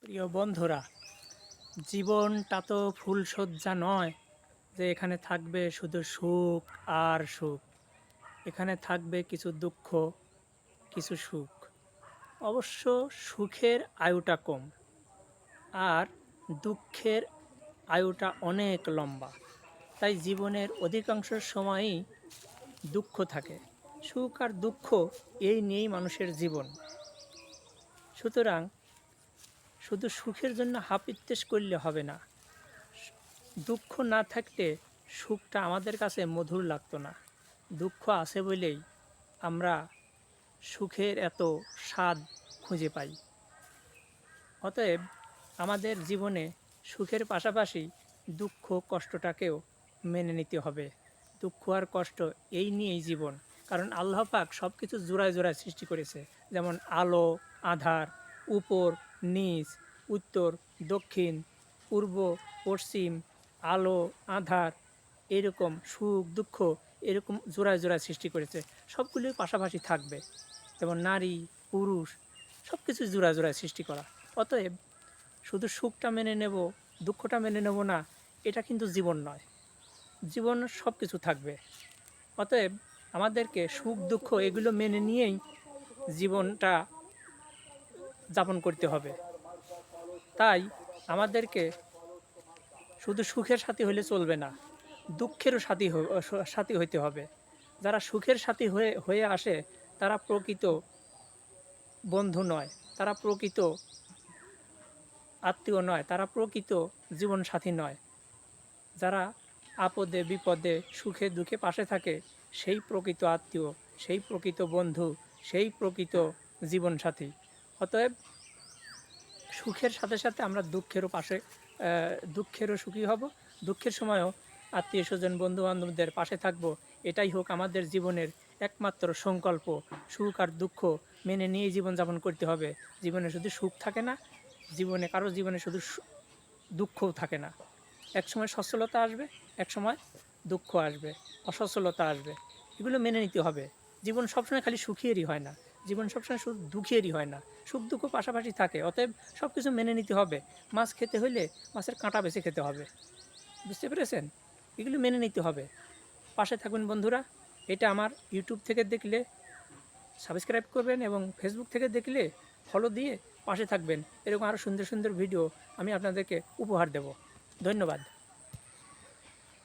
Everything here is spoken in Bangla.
প্রিয় বন্ধুরা, জীবনটা তো ফুলশয্যা নয় যে এখানে থাকবে শুধু সুখ আর সুখ। এখানে থাকবে কিছু দুঃখ, কিছু সুখ। অবশ্য সুখের আয়ুটা কম আর দুঃখের আয়ুটা অনেক লম্বা। তাই জীবনের অধিকাংশ সময়ই দুঃখ থাকে। সুখ আর দুঃখ এই নিয়েই মানুষের জীবন। সুতরাং শুধু সুখের জন্য হাপিত্তেশ করলে হবে না। দুঃখ না থাকলে সুখটা আমাদের কাছে মধুর লাগতো না। দুঃখ আছে বলেই আমরা সুখের এত স্বাদ খুঁজে পাই। অতএব আমাদের জীবনে সুখের পাশাপাশি দুঃখ কষ্টটাকেও মেনে নিতে হবে। দুঃখ আর কষ্ট এই নিয়েই জীবন। কারণ আল্লাহ পাক সব কিছু জোড়ায় জোড়ায় সৃষ্টি করেছে। যেমন আলো, আধার, উপর, নিচ, উত্তর, দক্ষিণ, পূর্ব, পশ্চিম, আলো, আধার, এরকম সুখ দুঃখ এরকম জোড়ায় জোড়ায় সৃষ্টি করেছে। সবগুলোই পাশাপাশি থাকবে। যেমন নারী, পুরুষ সব কিছু জোড়ায় জোড়ায় সৃষ্টি করা। অতএব শুধু সুখটা মেনে নেব, দুঃখটা মেনে নেব না, এটা কিন্তু জীবন নয়। জীবন সব কিছু থাকবে। অতএব আমাদেরকে সুখ দুঃখ এগুলো মেনে নিয়েই জীবনটা যাপন করতে হবে। তাই আমাদেরকে শুধু সুখের সাথী হলে চলবে না, দুঃখেরও সাথী হইতে হবে। যারা সুখের সাথী হয়ে আসে তারা প্রকৃত বন্ধু নয়, তারা প্রকৃত আত্মীয় নয়, তারা প্রকৃত জীবনসাথী নয়। যারা আপদে বিপদে সুখে দুঃখে পাশে থাকে সেই প্রকৃত আত্মীয়, সেই প্রকৃত বন্ধু, সেই প্রকৃত জীবনসাথী। অতএব সুখের সাথে সাথে আমরা দুঃখেরও সুখী হব। দুঃখের সময়ও আত্মীয় স্বজন বন্ধু বান্ধবদের পাশে থাকব। এটাই হোক আমাদের জীবনের একমাত্র সংকল্প। সুখ আর দুঃখ মেনে নিয়ে জীবনযাপন করতে হবে। জীবনে শুধু সুখ থাকে না, কারো জীবনে শুধু দুঃখও থাকে না। এক সময় সচ্ছলতা আসবে, এক সময় দুঃখ আসবে, অসচ্ছলতা আসবে। এগুলো মেনে নিতে হবে। জীবন সবসময় খালি সুখেরই হয় না, জীবন সবসময় শুধু দুঃখেরই হয় না, সুখ দুঃখ পাশাপাশি থাকে। অতএব সব কিছু মেনে নিতে হবে। মাছ খেতে হইলে মাছের কাঁটা বেছে খেতে হবে, বুঝতে পেরেছেন? এগুলো মেনে নিতে হবে। পাশে থাকবেন বন্ধুরা। এটা আমার ইউটিউব থেকে দেখলে সাবস্ক্রাইব করবেন এবং ফেসবুক থেকে দেখলে ফলো দিয়ে পাশে থাকবেন। এরকম আরও সুন্দর সুন্দর ভিডিও আমি আপনাদেরকে উপহার দেব। ধন্যবাদ।